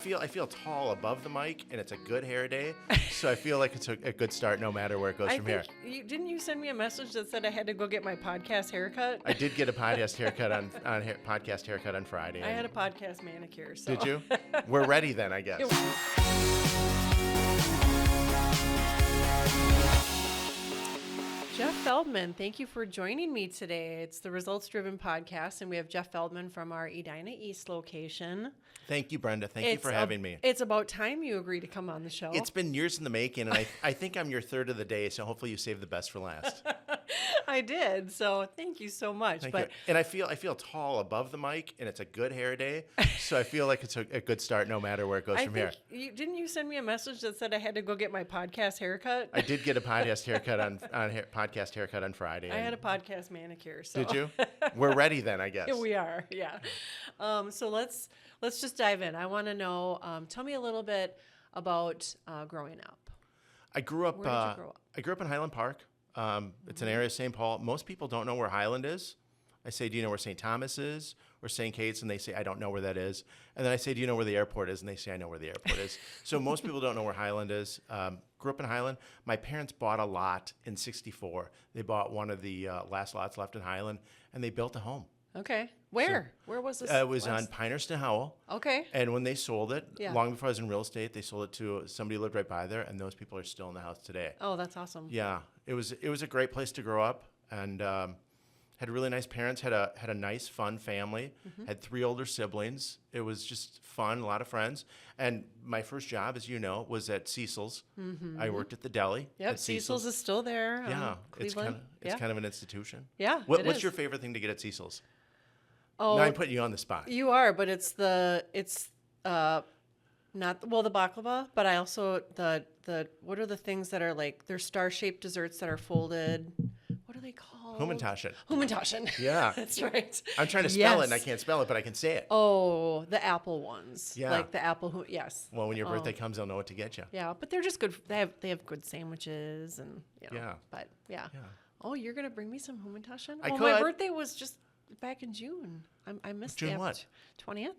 I feel tall above the mic, and it's a good hair day, so I feel like it's a good start no matter where it goes from here. Didn't you send me a message that said I had to go get my podcast haircut? I did get a podcast haircut podcast haircut on Friday. I had a podcast manicure. So. Did you? We're ready then, I guess. Jeff Feldman, thank you for joining me today. It's the Results Driven Podcast, and we have Jeff Feldman from our Edina East location. Thank you, Brenda. Thank you for having me. It's about time you agreed to come on the show. It's been years in the making, and I think I'm your third of the day, so hopefully you saved the best for last. I did, so thank you so much. Thank you. And I feel tall above the mic, and it's a good hair day, so I feel like it's a good start no matter where it goes from here. Didn't you send me a message that said I had to go get my podcast haircut? I did get a podcast haircut podcast haircut on Friday. I had a podcast manicure. So. Did you? We're ready then, I guess. Yeah, we are, yeah. So let's just dive in. I want to know, tell me a little bit about growing up. I grew up. Where did you grow up? I grew up in Highland Park. It's an area of St. Paul. Most people don't know where Highland is. I say, do you know where St. Thomas is or St. Kate's? And they say, I don't know where that is. And then I say, do you know where the airport is? And they say, I know where the airport is. So most people don't know where Highland is. Grew up in Highland. My parents bought a lot in '64. They bought one of the last lots left in Highland, and they built a home. Okay. Where? Where was this? It was on Pinehurst and Howell. Okay. And when they sold it, long before I was in real estate, they sold it to somebody who lived right by there, and those people are still in the house today. Oh, that's awesome. Yeah. It was a great place to grow up, and had really nice parents, had a nice, fun family, had 3 older siblings. It was just fun, a lot of friends. And my first job, as you know, was at Cecil's. I worked at the deli. Yep, Cecil's is still there. Yeah, Cleveland. it's kind of an institution. Yeah, what's your favorite thing to get at Cecil's? Oh, now I'm putting you on the spot. You are, but it's not the baklava, but I also the what are the things that are like they're star-shaped desserts that are folded? What are they called? Hummentashen. Yeah. That's right. I'm trying to spell it and I can't spell it, but I can say it. Oh, the apple ones. Yeah. Like the apple yes. Well, when your birthday comes, they'll know what to get you. Yeah, but they're just good. They have good sandwiches and Yeah. But yeah. Oh, you're gonna bring me some Hummentashen? I could. My birthday was just back in June. I missed June the what? 20th.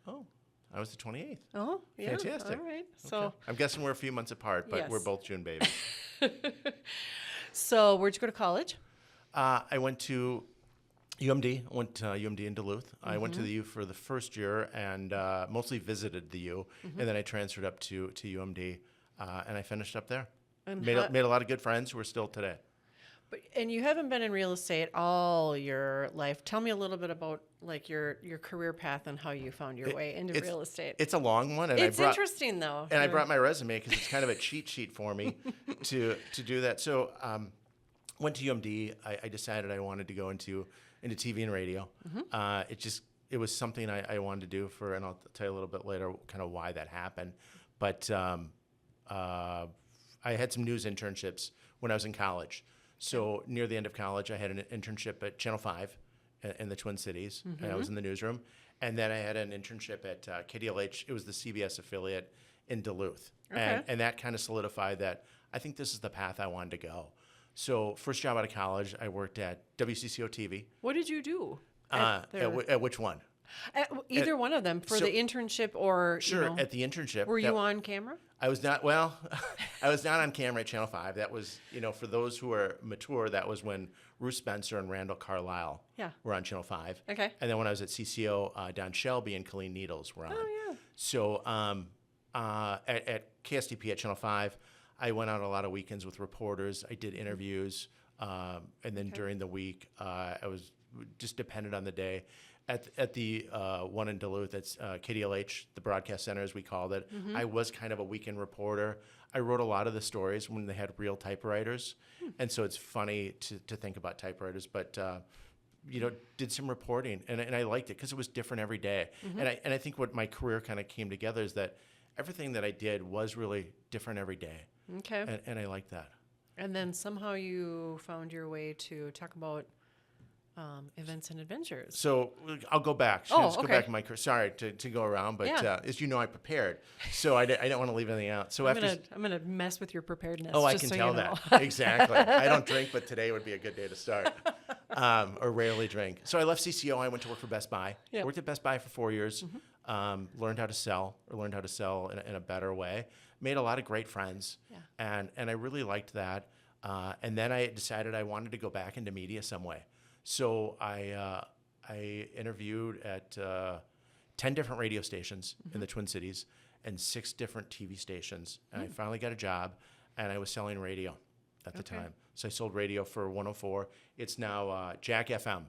Oh. I was the 28th. Oh, yeah. Fantastic. All right. Okay. So I'm guessing we're a few months apart, but we're both June babies. So where'd you go to college? I went to UMD. I went to UMD in Duluth. I went to the U for the first year and mostly visited the U, and then I transferred up to UMD, and I finished up there. And made a lot of good friends who are still today. And you haven't been in real estate all your life. Tell me a little bit about like your career path and how you found your way into real estate. It's a long one, and it's interesting though. And I brought my resume because it's kind of a cheat sheet for me to do that. So went to UMD. I decided I wanted to go into TV and radio. It was something I wanted to do and I'll tell you a little bit later kind of why that happened. But I had some news internships when I was in college. So near the end of college, I had an internship at Channel 5 in the Twin Cities, and I was in the newsroom. And then I had an internship at KDLH. It was the CBS affiliate in Duluth. Okay. And that kind of solidified that I think this is the path I wanted to go. So first job out of college, I worked at WCCO TV. What did you do? At which one? Either one of them for the internship or sure at the internship. Were you on camera? I was not. Well, I was not on camera at Channel 5. That was for those who are mature. That was when Ruth Spencer and Randall Carlisle were on Channel 5. Okay. And then when I was at CCO, Don Shelby and Colleen Needles were on. Oh yeah. So at KSTP at Channel 5, I went out a lot of weekends with reporters. I did interviews, and then during the week, I was just dependent on the day. At the one in Duluth, that's KDLH, the broadcast center as we called it, I was kind of a weekend reporter. I wrote a lot of the stories when they had real typewriters, and so it's funny to think about typewriters, but did some reporting, and I liked it because it was different every day. And I think what my career kind of came together is that everything that I did was really different every day. Okay. And I liked that. And then somehow you found your way to talk about events and adventures. So I'll go back. Let's go back in my career. Sorry to go around, but as you know, I prepared, so I don't want to leave anything out. So I'm gonna mess with your preparedness. Oh, I can tell that exactly. I don't drink, but today would be a good day to start. Or rarely drink. So I left CCO. I went to work for Best Buy. Yep. Worked at Best Buy for 4 years. learned how to sell in a better way. Made a lot of great friends, and I really liked that. And then I decided I wanted to go back into media some way. So I interviewed at 10 different radio stations in the Twin Cities and 6 different TV stations. And I finally got a job, and I was selling radio at the time. So I sold radio for 104. It's now Jack FM.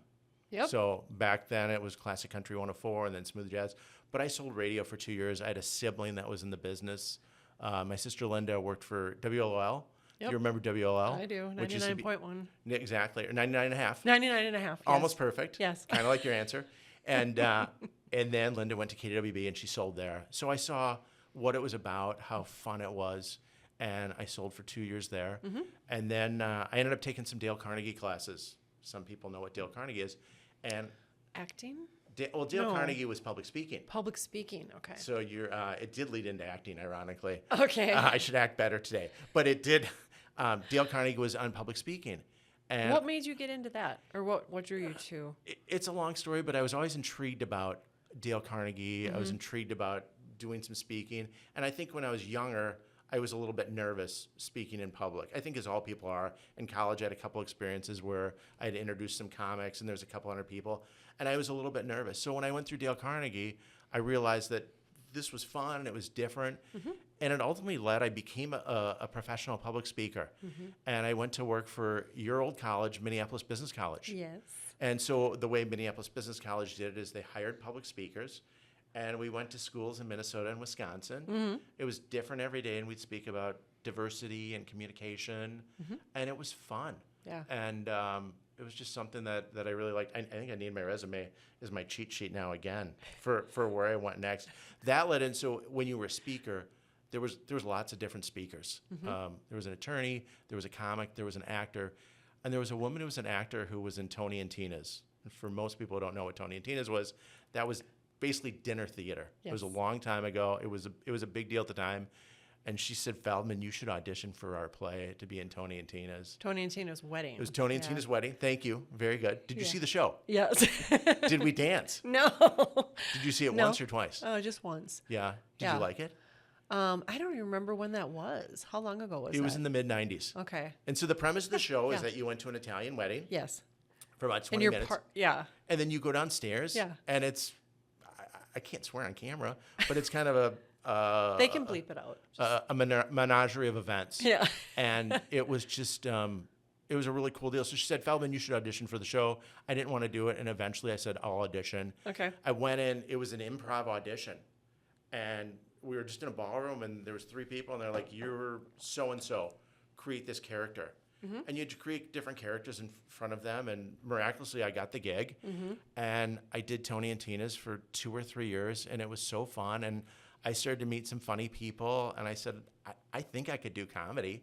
Yep. So back then it was Classic Country 104 and then Smooth Jazz. But I sold radio for 2 years. I had a sibling that was in the business. My sister Linda worked for WLOL. Yep. You remember WLOL? I do. Which used to be- 99.1. Exactly. Or 99.5. 99.5. Yes. Almost perfect. Yes. Kind of like your answer. And then Linda went to KWB and she sold there. So I saw what it was about, how fun it was, and I sold for 2 years there. And then I ended up taking some Dale Carnegie classes. Some people know what Dale Carnegie is. And Acting? Dale No. Carnegie was public speaking. Public speaking. Okay. So it did lead into acting, ironically. Okay. I should act better today. But it did. Dale Carnegie was on public speaking. And What made you get into that? Or what drew you to? it's a long story, but I was always intrigued about Dale Carnegie. I was intrigued about doing some speaking. And I think when I was younger, I was a little bit nervous speaking in public. I think as all people are. In college, I had a couple experiences where I had introduced some comics and there's a couple hundred people. And I was a little bit nervous. So when I went through Dale Carnegie, I realized that this was fun and it was different. And it ultimately led, I became a professional public speaker. And I went to work for your old college, Minneapolis Business College. Yes. And so the way Minneapolis Business College did it is they hired public speakers, and we went to schools in Minnesota and Wisconsin. It was different every day, and we'd speak about diversity and communication, and it was fun. Yeah. And it was just something that I really liked. I think I need my resume as my cheat sheet now again for where I went next. That led in, so when you were a speaker, there was lots of different speakers. There was an attorney, there was a comic, there was an actor, and there was a woman who was an actor who was in Tony and Tina's. And for most people who don't know what Tony and Tina's was, that was basically dinner theater. It was a long time ago. It was a big deal at the time. And she said, Feldman, you should audition for our play to be in Tony and Tina's. Tony and Tina's wedding. It was Tony and Tina's wedding. Thank you. Very good. Did you see the show? Yes. Did we dance? No. Did you see it No. once or twice? Just once. Yeah. Did Yeah. you like it? I don't even remember when that was. How long ago was It that? was in the mid-90s. Okay. And so the premise of the show is Yeah. that you went to an Italian wedding Yes. for about 20 And you're minutes. yeah. And then you go downstairs. Yeah. And it's, I can't swear on camera, but it's kind of They can bleep it out. a menagerie of events. Yeah. And it was just, it was a really cool deal. So she said, Feldman, you should audition for the show. I didn't want to do it. And eventually I said, I'll audition. Okay. I went in, it was an improv audition. And we were just in a ballroom and there was 3 people and they're like, you're so-and-so, create this character. And you had to create different characters in front of them. And miraculously, I got the gig. And I did Tony and Tina's for 2 or 3 years. And it was so fun. And I started to meet some funny people. And I said, I think I could do comedy.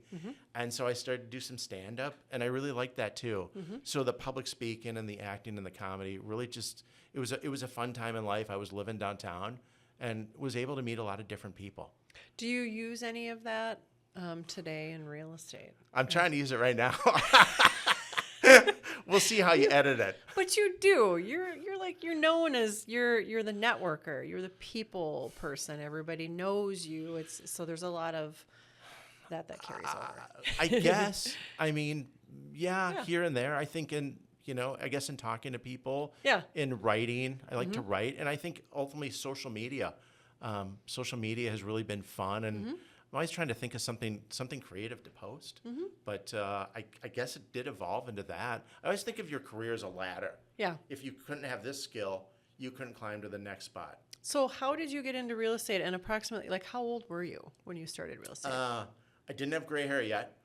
And so I started to do some stand-up. And I really liked that too. So the public speaking and the acting and the comedy really just, it was a fun time in life. I was living downtown and was able to meet a lot of different people. Do you use any of that today in real estate? I'm trying to use it right now. We'll see how you edit it. But you do. You're known as you're the networker. You're the people person. Everybody knows you. So there's a lot of that carries over. I guess. I mean, yeah, here and there. I think I guess in talking to people. Yeah. In writing, I like to write, and I think ultimately social media. Social media has really been fun, and I'm always trying to think of something creative to post. But I guess it did evolve into that. I always think of your career as a ladder. Yeah. If you couldn't have this skill, you couldn't climb to the next spot. So how did you get into real estate? And approximately, how old were you when you started real estate? I didn't have gray hair yet.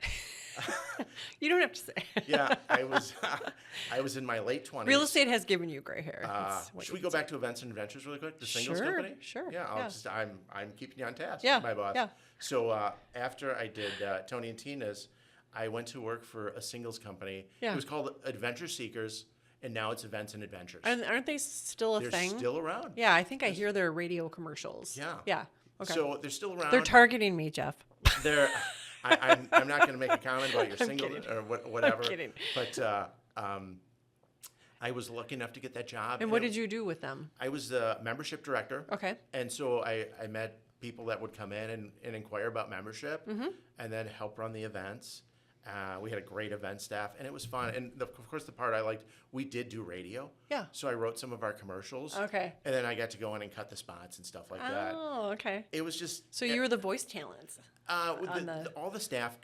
You don't have to say. Yeah, I was in my late 20s. Real estate has given you gray hair. That's what Should you we go can back to events and adventures really quick? The singles Sure, company? sure, Yeah, yeah. I'm keeping you on task, Yeah, my boss. yeah. So after I did Tony and Tina's, I went to work for a singles company. Yeah. It was called Adventure Seekers, and now it's Events and Adventures. And aren't they still a They're thing? still around. Yeah, I think I hear their radio commercials. Yeah. Yeah. Okay. So they're still around. They're targeting me, Jeff. They're. I'm not going to make a comment about your I'm single kidding. or whatever. I'm kidding. But I was lucky enough to get that job. And what did you do with them? I was the membership director. Okay. And so I met people that would come in and inquire about membership and then help run the events. We had a great event staff, and it was fun. And of course, the part I liked, we did do radio. Yeah. So I wrote some of our commercials. Okay. And then I got to go in and cut the spots and stuff like that. Oh, okay. It was just. So you were the voice talents. All the staff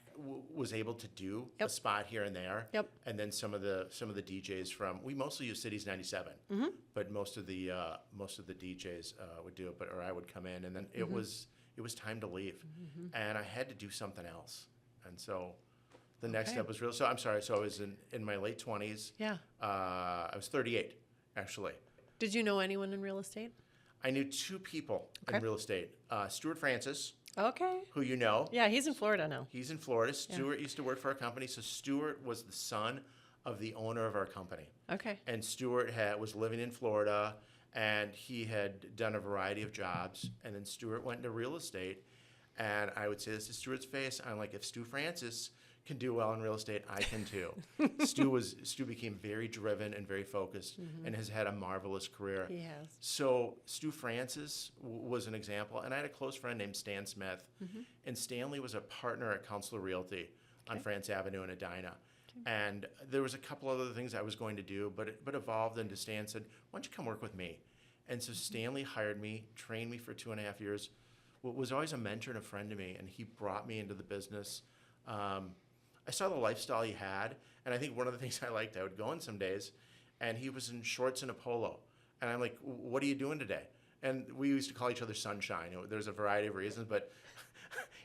was able to do a spot here and there. Yep. And then some of the DJs from, we mostly use Cities 97, but most of the DJs would do it, or I would come in, and then it was time to leave, and I had to do something else, and so. The next step was real. So I'm sorry. So I was in my late 20s. Yeah. I was 38, actually. Did you know anyone in real estate? I knew two people in real estate. Stuart Francis, Okay. who you know. Yeah, he's in Florida now. He's in Florida. Stuart used to work for our company. So Stuart was the son of the owner of our company. Okay. And Stuart was living in Florida, and he had done a variety of jobs. And then Stuart went into real estate. And I would say this to Stuart's face. I'm like, if Stu Francis can do well in real estate, I can too. Stu became very driven and very focused and has had a marvelous career. He has. So Stu Francis was an example, and I had a close friend named Stan Smith, and Stanley was a partner at Counselor Realty on France Avenue in Edina. And there was a couple other things I was going to do, but it evolved into Stan said, why don't you come work with me? And so Stanley hired me, trained me for 2.5 years, was always a mentor and a friend to me, and he brought me into the business. I saw the lifestyle he had, and I think one of the things I liked, I would go in some days, and he was in shorts and a polo. And I'm like, what are you doing today? And we used to call each other Sunshine. There's a variety of reasons, but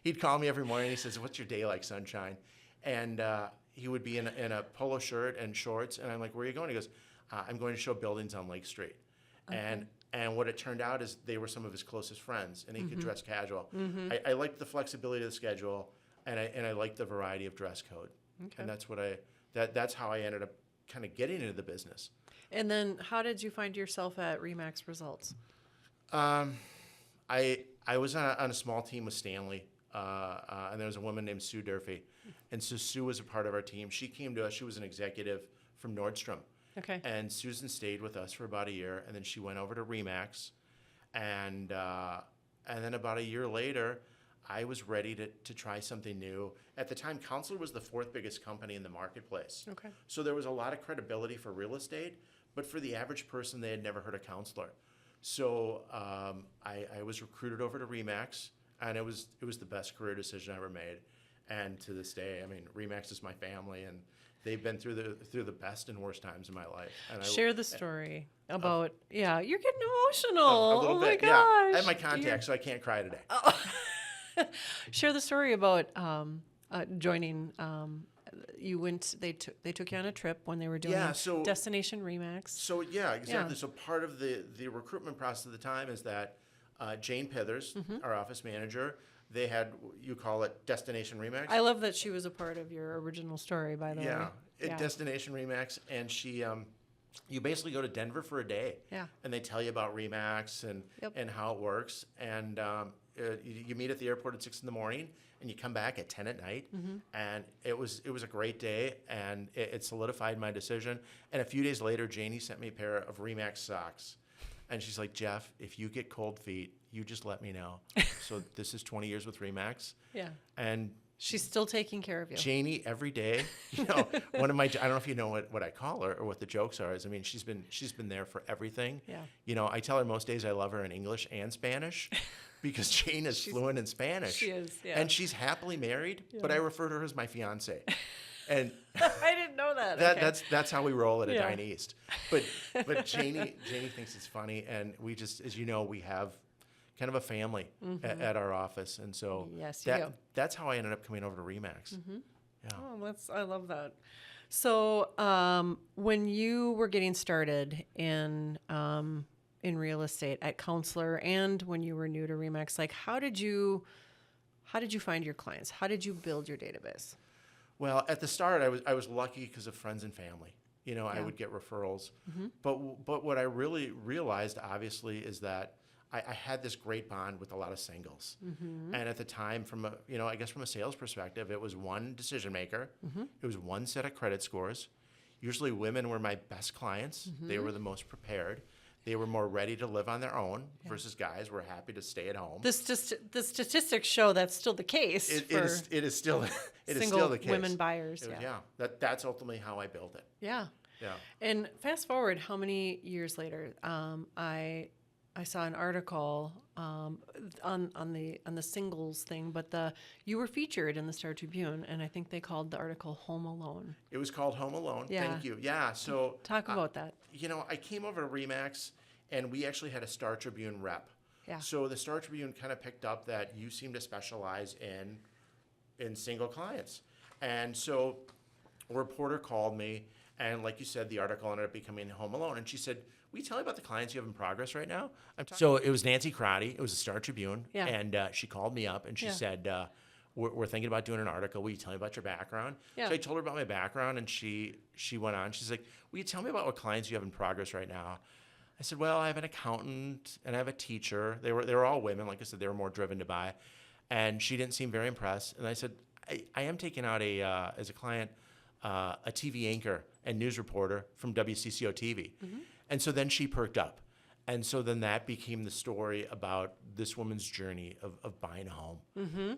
he'd call me every morning, and he says, what's your day like, Sunshine? And he would be in a polo shirt and shorts, and I'm like, where are you going? He goes, I'm going to show buildings on Lake Street. Okay. And what it turned out is they were some of his closest friends, and he could dress casual. I liked the flexibility of the schedule. And I like the variety of dress code, and that's how I ended up kind of getting into the business. And then, how did you find yourself at REMAX Results? I was on a small team with Stanley, and there was a woman named Sue Durfee, and so Sue was a part of our team. She came to us. She was an executive from Nordstrom, Okay. and Susan stayed with us for about a year, and then she went over to REMAX, and then about a year later, I was ready to try something new. At the time, Counselor was the 4th biggest company in the marketplace. Okay. So there was a lot of credibility for real estate, but for the average person, they had never heard of Counselor. So I was recruited over to REMAX, and it was the best career decision I ever made. And to this day, I mean, REMAX is my family, and they've been through the best and worst times in my life. And Share the story about, you're getting emotional. A little bit. bit, Oh my gosh. yeah. I have my contact, so I can't cry today. Share the story about joining. They took you on a trip when they were doing Destination REMAX. So exactly. Yeah. So part of the recruitment process at the time is that Jane Pithers, our office manager, they had, you call it Destination REMAX. I love that she was a part of your original story, by the way. Yeah, Destination REMAX, and she. You basically go to Denver for a day, and they tell you about REMAX and how it works, and you meet at the airport at 6 in the morning, and you come back at 10 at night, and it was a great day, and it solidified my decision. And a few days later, Janie sent me a pair of REMAX socks, and she's like, Jeff, if you get cold feet, you just let me know. So this is 20 years with REMAX, and she's still taking care of you. Janie, every day, one of my, I don't know if you know what I call her or what the jokes are, is, I mean, she's been there for everything. Yeah. I tell her most days I love her in English and Spanish because Jane is fluent in Spanish. She is, yeah. And she's happily married, but I refer to her as my fiance. And I didn't know that. That's how we roll at Edina East. But Janie thinks it's funny, and we just, as you know, we have kind of a family at our office, and so that's how I ended up coming over to REMAX. Yeah. Oh, I love that. So when you were getting started in real estate at Counselor, and when you were new to REMAX, like how did you find your clients? How did you build your database? Well, at the start, I was lucky because of friends and family. I would get referrals. But what I really realized, obviously, is that I had this great bond with a lot of singles. And at the time, from a sales perspective, it was one decision maker. It was one set of credit scores. Usually women were my best clients. They were the most prepared. They were more ready to live on their own versus guys were happy to stay at home. The statistics show that's still the case It for is still it is single still the case. women buyers. That's ultimately how I built it. Yeah. Yeah. And fast forward, how many years later? I saw an article on the singles thing, but you were featured in the Star Tribune, and I think they called the article "Home Alone." It was called Home Alone. Yeah. Thank you. Yeah. So Talk about that. I came over to REMAX, and we actually had a Star Tribune rep. Yeah. So the Star Tribune kind of picked up that you seem to specialize in single clients, and so a reporter called me, and like you said, the article ended up becoming Home Alone, and she said, "Will you tell me about the clients you have in progress right now?" So it was Nancy Crotty. It was the Star Tribune, Yeah. and she called me up and she said, we're thinking about doing an article. Will you tell me about your background? Yeah. So I told her about my background, and she went on. She's like, "Will you tell me about what clients you have in progress right now?" I said, "Well, I have an accountant and I have a teacher." They were all women. Like I said, they were more driven to buy. And she didn't seem very impressed. And I said, I am taking out as a client, a TV anchor and news reporter from WCCO TV. And so then she perked up. And so then that became the story about this woman's journey of buying a home.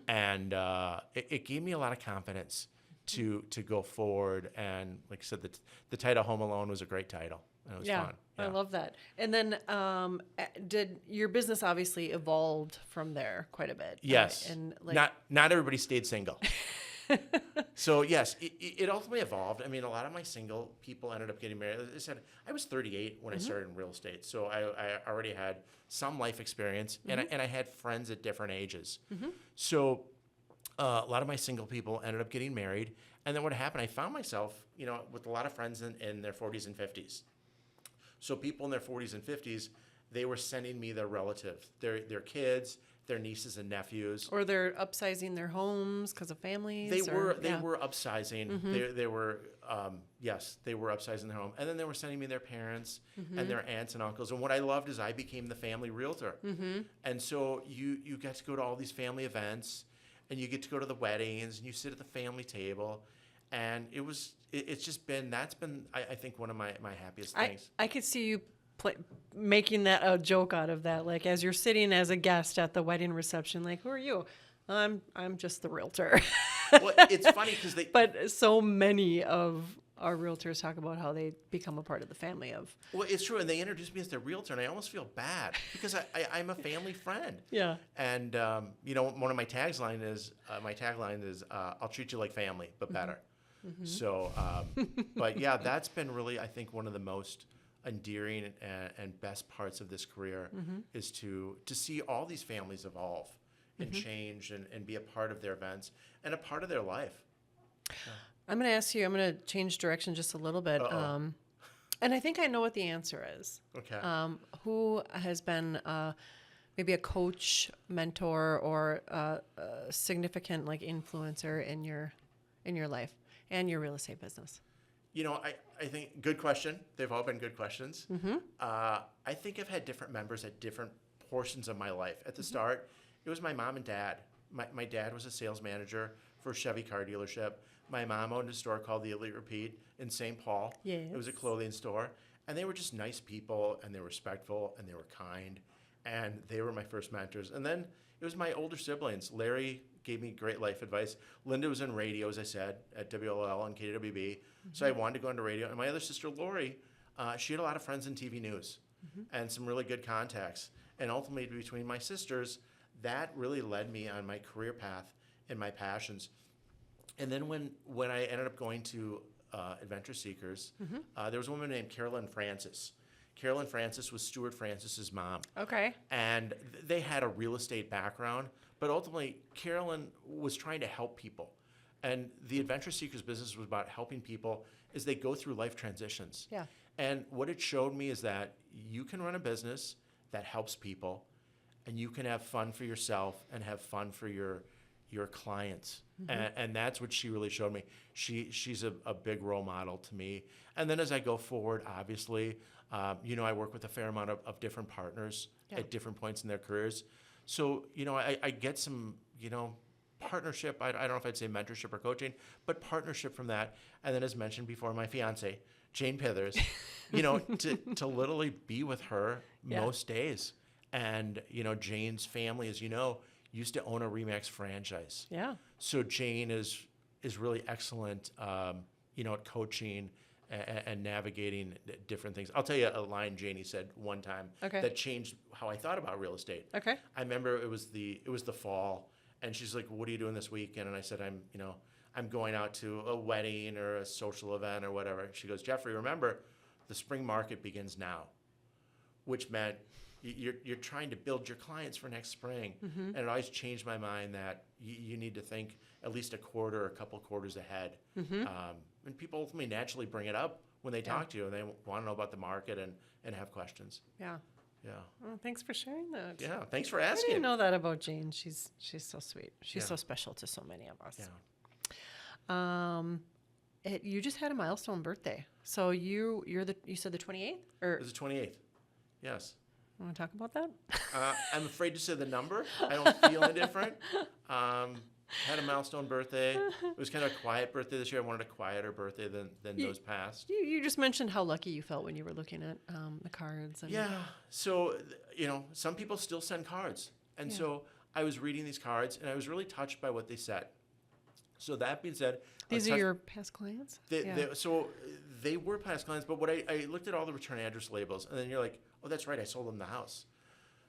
And it gave me a lot of confidence to go forward. And like I said, the title Home Alone was a great title. And it was fun. I love that. And then did your business obviously evolved from there quite a bit? Yes. And like, not everybody stayed single. So yes, it ultimately evolved. I mean, a lot of my single people ended up getting married. As I said, I was 38 when I started in real estate, so I already had some life experience, and I had friends at different ages. So a lot of my single people ended up getting married, and then what happened? I found myself, with a lot of friends in their 40s and 50s. So people in their 40s and 50s, they were sending me their relatives, their kids, their nieces and nephews. or they're upsizing their homes because of families. They were upsizing. They were they were upsizing their home, and then they were sending me their parents and their aunts and uncles. And what I loved is I became the family realtor, and so you get to go to all these family events, and you get to go to the weddings, and you sit at the family table, and that's been I think one of my happiest things. I could see you making that a joke out of that, like as you're sitting as a guest at the wedding reception, like, who are you? I'm just the realtor. Well, it's funny because but so many of our realtors talk about how they become a part of the family of. Well, it's true, and they introduced me as their realtor, and I almost feel bad because I'm a family friend. Yeah. And one of my tagline is I'll treat you like family, but better. So, but yeah, that's been really, I think, one of the most endearing and best parts of this career is to see all these families evolve and change and be a part of their events and a part of their life. I'm going to change direction just a little bit. And I think I know what the answer is. Okay. Who has been maybe a coach, mentor, or a significant influencer in your life and your real estate business? I think good question. They've all been good questions. I think I've had different members at different portions of my life. At the start, it was my mom and dad. My dad was a sales manager for a Chevy car dealership. My mom owned a store called the Elite Repeat in St. Paul. Yes. It was a clothing store. And they were just nice people, and they were respectful, and they were kind. And they were my first mentors. And then it was my older siblings. Larry gave me great life advice. Linda was in radio, as I said, at WLL and KWB. So I wanted to go into radio. And my other sister, Lori, she had a lot of friends in TV news and some really good contacts. And ultimately, between my sisters, that really led me on my career path and my passions. And then when I ended up going to Adventure Seekers, there was a woman named Carolyn Francis. Carolyn Francis was Stuart Francis's mom. Okay. And they had a real estate background, but ultimately Carolyn was trying to help people. And the Adventure Seekers business was about helping people as they go through life transitions. Yeah. And what it showed me is that you can run a business that helps people, and you can have fun for yourself and have fun for your clients. And that's what she really showed me. She's a big role model to me. And then as I go forward, obviously, I work with a fair amount of different partners at different points in their careers. So, I get some, partnership. I don't know if I'd say mentorship or coaching, but partnership from that. And then as mentioned before, my fiance, Jane Pithers, to literally be with her most days. And, Jane's family, as you know, used to own a REMAX franchise. Yeah. So Jane is really excellent, at coaching and navigating different things. I'll tell you a line Janie said one time that changed how I thought about real estate. Okay. I remember it was the fall, and she's like, "What are you doing this weekend?" And I said, I'm going out to a wedding or a social event or whatever. She goes, "Jeffrey, remember, the spring market begins now," which meant you're trying to build your clients for next spring. And it always changed my mind that you need to think at least a quarter or a couple quarters ahead. And people ultimately naturally bring it up when they talk to you, and they want to know about the market and have questions. Yeah. Yeah. Well, thanks for sharing that. Yeah. Thanks for I asking. didn't know that about Jane. She's so sweet. She's so special to so many of us. Yeah. You just had a milestone birthday. So you said the 28th, or It was the 28th. Yes. want to talk about that? I'm afraid to say the number. I don't feel any different. Had a milestone birthday. It was kind of a quiet birthday this year. I wanted a quieter birthday than those past. You just mentioned how lucky you felt when you were looking at the cards. And Yeah. So, some people still send cards. And so I was reading these cards, and I was really touched by what they said. So that being said, These are your past clients? So they were past clients, but I looked at all the return address labels, and then you're like, oh, that's right, I sold them the house.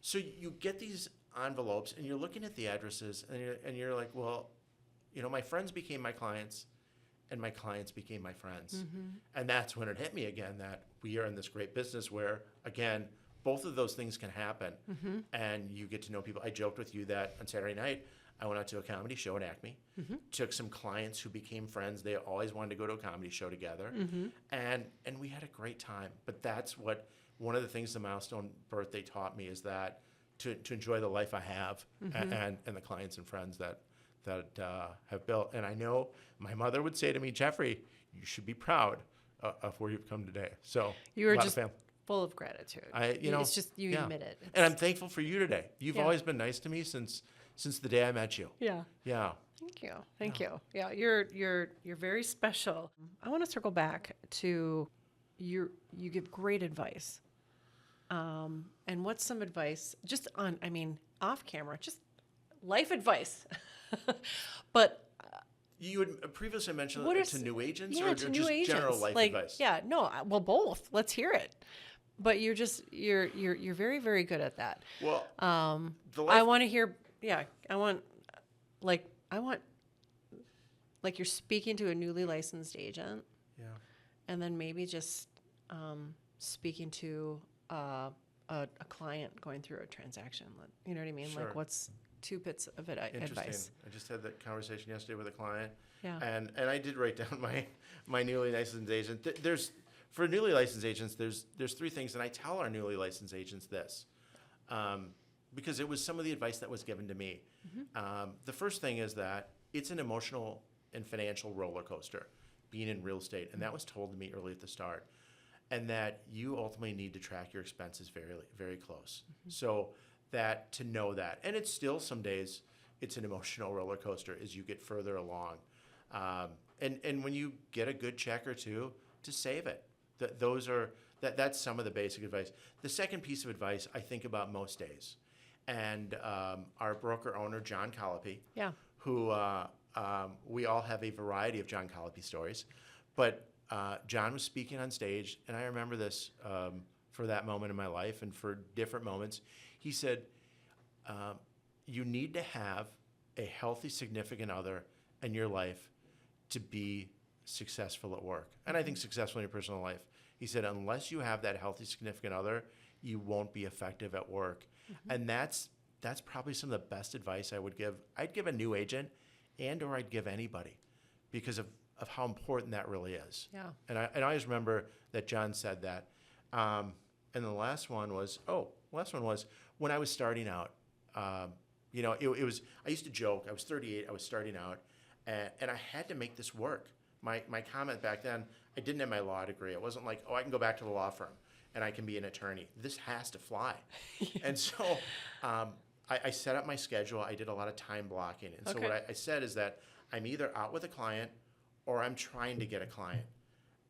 So you get these envelopes, and you're looking at the addresses, and you're like, well, my friends became my clients, and my clients became my friends. And that's when it hit me again that we are in this great business where, again, both of those things can happen, and you get to know people. I joked with you that on Saturday night, I went out to a comedy show at Acme, took some clients who became friends. They always wanted to go to a comedy show together, and we had a great time. But that's one of the things the milestone birthday taught me is that to enjoy the life I have and the clients and friends that have built. And I know my mother would say to me, Jeffrey, you should be proud of where you've come today. So you were just full of gratitude. It's just you admit it. And I'm thankful for you today. You've always been nice to me since the day I met you. Yeah. Yeah. Thank you. Yeah, you're very special. I want to circle back to you give great advice. And what's some advice just off camera, just life advice. But you had previously mentioned to new agents or to just agents. General life advice? Yeah, no, well, both. Let's hear it. But you're very, very good at that. Well, I want to hear. Yeah, I want you're speaking to a newly licensed agent. Yeah. And then maybe just speaking to a client going through a transaction. You know what I mean? Sure. Like what's 2 bits of advice? Interesting. I just had that conversation yesterday with a client. Yeah. And I did write down my newly licensed agent. For newly licensed agents, there's 3 things, and I tell our newly licensed agents this. Because it was some of the advice that was given to me. The first thing is that it's an emotional and financial roller coaster being in real estate, and that was told to me early at the start, and that you ultimately need to track your expenses very, very close. So that to know that, and it's still some days it's an emotional roller coaster as you get further along, and when you get a good check or two, to save it. That's some of the basic advice. The second piece of advice I think about most days. And our broker owner, John Collopy, who we all have a variety of John Collopy stories, but John was speaking on stage, and I remember this for that moment in my life and for different moments. He said, you need to have a healthy significant other in your life to be successful at work. And I think successful in your personal life. He said, unless you have that healthy significant other, you won't be effective at work. And that's probably some of the best advice I would give. I'd give a new agent or I'd give anybody because of how important that really is. Yeah. And I always remember that John said that. And the last one was when I was starting out. It was, I used to joke, I was 38, I was starting out, and I had to make this work. My comment back then, I didn't have my law degree. It wasn't like, I can go back to the law firm and I can be an attorney. This has to fly. And so I set up my schedule. I did a lot of time blocking. And so what I said is that I'm either out with a client or I'm trying to get a client.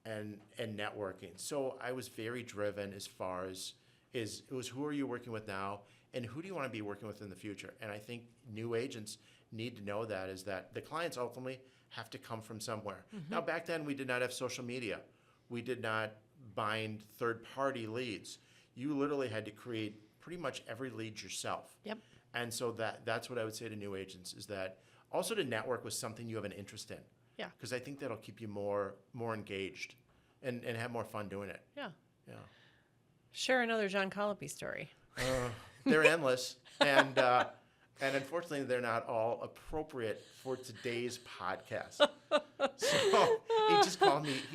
and networking. So I was very driven as far as it was who are you working with now and who do you want to be working with in the future? And I think new agents need to know that is that the clients ultimately have to come from somewhere. Now back then we did not have social media. We did not bind third-party leads. You literally had to create pretty much every lead yourself. Yep. And so that's what I would say to new agents is that also to network with something you have an interest in. Yeah. Because I think that'll keep you more engaged and have more fun doing it. Yeah. Yeah. Share another John Collopy story. They're endless. And unfortunately, they're not all appropriate for today's podcast. So he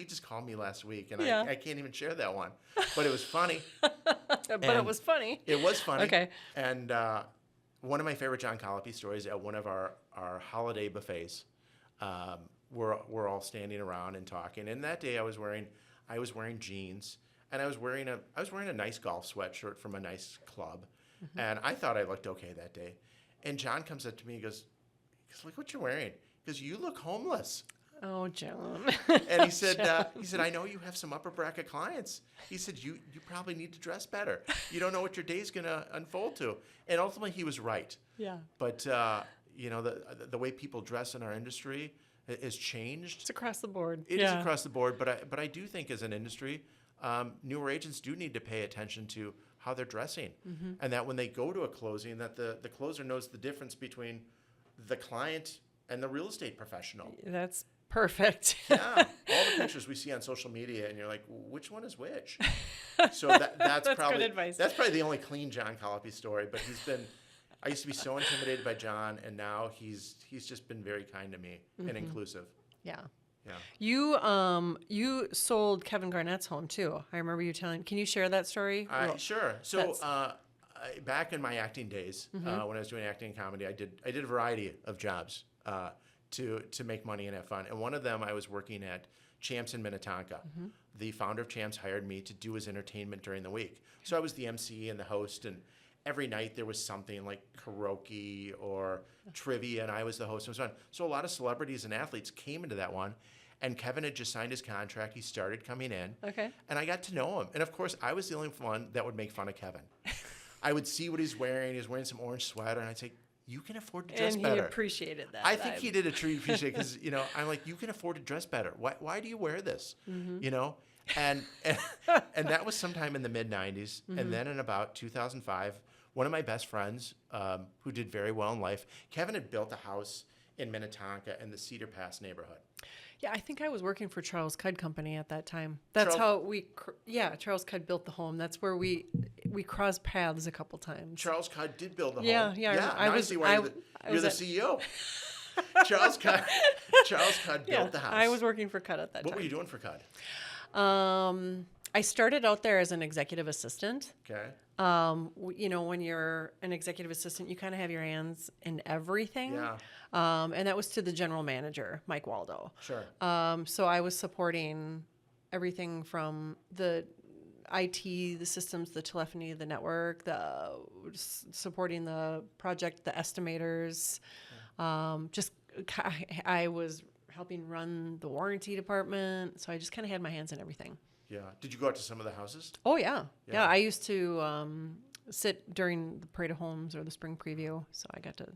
just called me last week, and Yeah. I can't even share that one. But it was funny. But it was funny. It was funny. Okay. And one of my favorite John Collopy stories at one of our holiday buffets, we're all standing around and talking. And that day I was wearing jeans, and I was wearing a nice golf sweatshirt from a nice club, and I thought I looked okay that day. And John comes up to me and goes, "Look what you're wearing." He goes, "You look homeless." Oh, John. And he said, "I know you have some upper bracket clients." He said, "You probably need to dress better. You don't know what your day's going to unfold to." And ultimately, he was right. Yeah. But the way people dress in our industry has changed. It's across the board. It is across the board. But I do think as an industry, newer agents do need to pay attention to how they're dressing, and that when they go to a closing, that the closer knows the difference between the client and the real estate professional. That's perfect. Yeah, all the pictures we see on social media, and you're like, which one is which? So that's probably good advice. That's probably the only clean John Collopy story. But I used to be so intimidated by John, and now he's just been very kind to me and inclusive. Yeah. Yeah. You sold Kevin Garnett's home too. I remember you telling. Can you share that story? Sure. So back in my acting days, when I was doing acting and comedy, I did a variety of jobs to make money and have fun. And one of them, I was working at Champs in Minnetonka. The founder of Champs hired me to do his entertainment during the week. So I was the MC and the host, and every night there was something like karaoke or trivia, and I was the host. It was fun. So a lot of celebrities and athletes came into that one, and Kevin had just signed his contract. He started coming in. Okay. And I got to know him. And of course, I was the only one that would make fun of Kevin. I would see what he's wearing. He's wearing some orange sweater, and I'd say, "You can afford to dress better." And he appreciated that. I think he did a true appreciate because I'm like, "You can afford to dress better. Why do you wear this?" And that was sometime in the mid '90s, and then in about 2005, one of my best friends who did very well in life, Kevin had built a house in Minnetonka in the Cedar Pass neighborhood. Yeah, I think I was working for Charles Cudd Company at that time. That's how Charles Cudd built the home. That's where we crossed paths a couple times. You're the CEO. Charles Cudd built the house. I was working for Cudd at that time. What were you doing for Cudd? I started out there as an executive assistant. Okay. When you're an executive assistant, you kind of have your hands in everything. Yeah. And that was to the general manager, Mike Waldo. Sure. So I was supporting everything from the IT, the systems, the telephony, the network, supporting the project, the estimators. I was helping run the warranty department. So I just kind of had my hands in everything. Yeah. Did you go out to some of the houses? Oh, yeah. Yeah, I used to sit during the Parade of Homes or the Spring Preview. So I got to...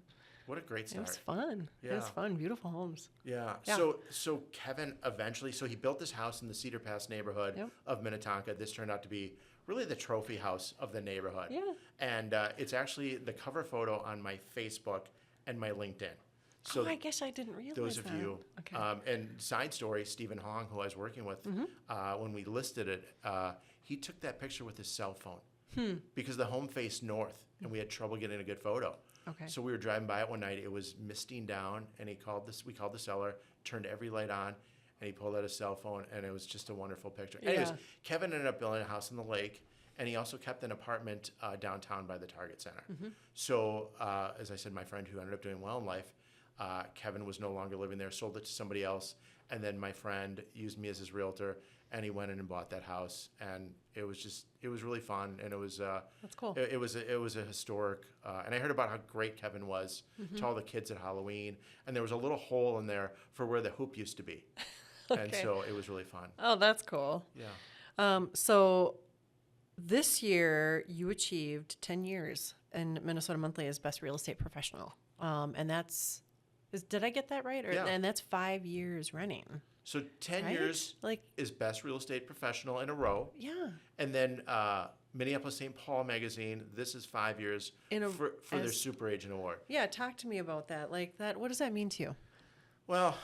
What a great start. It was fun. Yeah. It was fun. Beautiful homes. Yeah. So Kevin eventually, he built this house in the Cedar Pass neighborhood of Minnetonka. This turned out to be really the trophy house of the neighborhood. Yeah. And it's actually the cover photo on my Facebook and my LinkedIn. So I guess I didn't realize those of that. you. Okay. And side story, Stephen Hong, who I was working with, when we listed it, he took that picture with his cell phone because the home faced north, and we had trouble getting a good photo. Okay. So we were driving by it one night. It was misting down, and we called the seller, turned every light on, and he pulled out his cell phone, and it was just a wonderful picture. Yeah. Anyways, Kevin ended up building a house on the lake, and he also kept an apartment downtown by the Target Center. So, as I said, my friend who ended up doing well in life, Kevin was no longer living there, sold it to somebody else, and then my friend used me as his realtor, and he went in and bought that house, and it was really fun, and it was That's cool. It was a historic, and I heard about how great Kevin was to all the kids at Halloween, and there was a little hole in there for where the hoop used to be. And Okay. so it was really fun. Oh, that's cool. Yeah. So this year you achieved 10 years in Minnesota Monthly as Best Real Estate Professional. And did I get that right? Yeah. And that's 5 years running. So 10 Right? years Like, is Best Real Estate Professional in a row. yeah. And then Minneapolis St. Paul Magazine, this is 5 years for their as- Super Agent Award. Yeah. Talk to me about that. Like that. What does that mean to you? Well,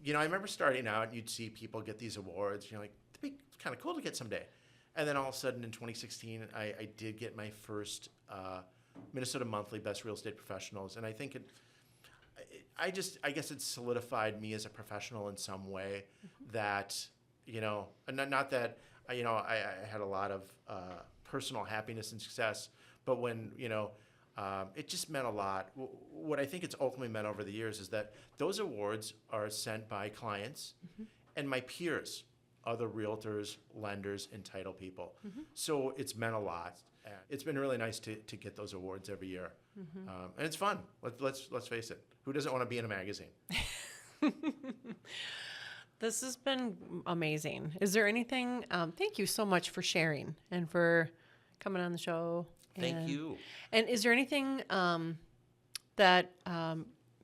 I remember starting out, you'd see people get these awards. You're like, it'd be kind of cool to get someday. And then all of a sudden in 2016, I did get my first Minnesota Monthly Best Real Estate Professionals. And I think I guess it solidified me as a professional in some way that, not that, I had a lot of personal happiness and success, but when, it just meant a lot. What I think it's ultimately meant over the years is that those awards are sent by clients and my peers, other realtors, lenders, and title people. So it's meant a lot. It's been really nice to get those awards every year. And it's fun. Let's face it. Who doesn't want to be in a magazine? This has been amazing. Is there anything? Thank you so much for sharing and for coming on the show. Thank you. And is there anything that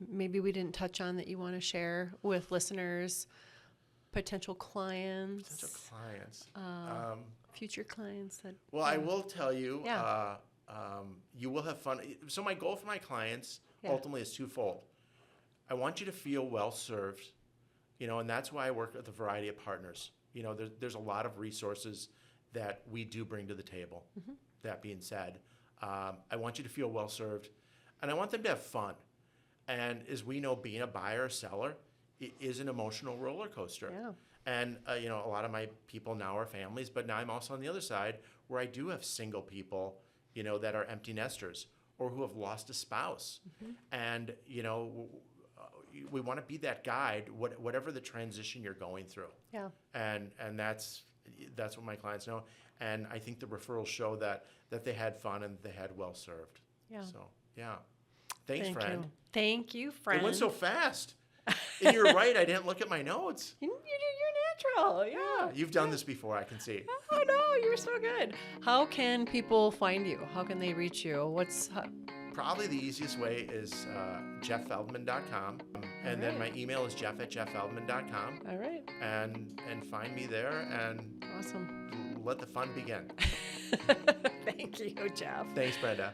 maybe we didn't touch on that you want to share with listeners, potential clients, future clients? Well, I will tell you, Yeah. you will have fun. So my goal for my clients Yeah. ultimately is twofold. I want you to feel well served, and that's why I work with a variety of partners. There's a lot of resources that we do bring to the table. That being said, I want you to feel well served, and I want them to have fun. And as we know, being a buyer or seller is an emotional roller coaster. Yeah. And a lot of my people now are families, but now I'm also on the other side where I do have single people, that are empty nesters or who have lost a spouse. And we want to be that guide, whatever the transition you're going through. Yeah. And that's what my clients know. And I think the referrals show that they had fun and they had well served. Yeah. So yeah, thanks, Thank friend. you. Thank you, friend. It went so fast. And you're right. I didn't look at my notes. You're natural. Yeah. You've done this before. I can see. Oh no, you're so good. How can people find you? How can they reach you? Probably the easiest way is jefffeldman.com. And then my email is jeff@jefffeldman.com. All right. And find me there and Awesome. let the fun begin. Thank you, Jeff. Thanks, Brenda.